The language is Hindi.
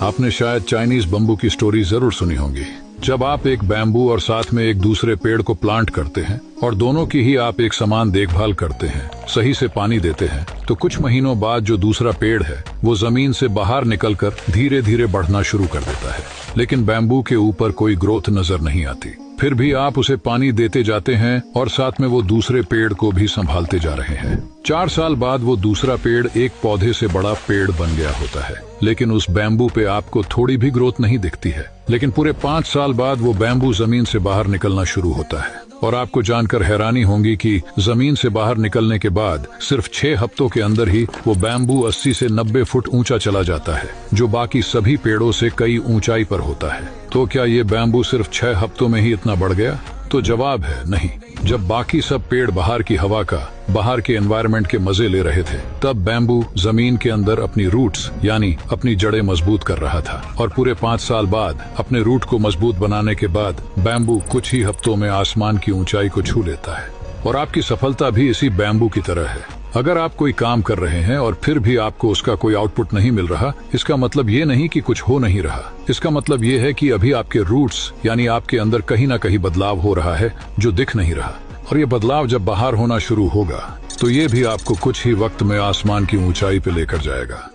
आपने शायद चाइनीज बम्बू की स्टोरी जरूर सुनी होगी। जब आप एक बैम्बू और साथ में एक दूसरे पेड़ को प्लांट करते हैं और दोनों की ही आप एक समान देखभाल करते हैं, सही से पानी देते हैं, तो कुछ महीनों बाद जो दूसरा पेड़ है वो जमीन से बाहर निकलकर धीरे धीरे बढ़ना शुरू कर देता है। लेकिन बैम्बू के ऊपर कोई ग्रोथ नजर नहीं आती। फिर भी आप उसे पानी देते जाते हैं और साथ में वो दूसरे पेड़ को भी संभालते जा रहे हैं। 4 साल बाद वो दूसरा पेड़ एक पौधे से बड़ा पेड़ बन गया होता है, लेकिन उस बैम्बू पे आपको थोड़ी भी ग्रोथ नहीं दिखती है। लेकिन पूरे 5 साल बाद वो बैम्बू जमीन से बाहर निकलना शुरू होता है और आपको जानकर हैरानी होगी कि जमीन से बाहर निकलने के बाद सिर्फ 6 हफ्तों के अंदर ही वो बैम्बू 80 से 90 फुट ऊंचा चला जाता है, जो बाकी सभी पेड़ों से कई ऊंचाई पर होता है। तो क्या ये बैम्बू सिर्फ 6 हफ्तों में ही इतना बढ़ गया? तो जवाब है नहीं। जब बाकी सब पेड़ बाहर की हवा का, बाहर के एनवायरनमेंट के मजे ले रहे थे, तब बैम्बू जमीन के अंदर अपनी रूट्स यानी अपनी जड़ें मजबूत कर रहा था। और पूरे 5 साल बाद अपने रूट को मजबूत बनाने के बाद बैम्बू कुछ ही हफ्तों में आसमान की ऊंचाई को छू लेता है। और आपकी सफलता भी इसी बैम्बू की तरह है। अगर आप कोई काम कर रहे हैं और फिर भी आपको उसका कोई आउटपुट नहीं मिल रहा, इसका मतलब ये नहीं कि कुछ हो नहीं रहा। इसका मतलब ये है कि अभी आपके रूट्स यानी आपके अंदर कहीं ना कहीं बदलाव हो रहा है जो दिख नहीं रहा। और ये बदलाव जब बाहर होना शुरू होगा तो ये भी आपको कुछ ही वक्त में आसमान की ऊंचाई पे लेकर जाएगा।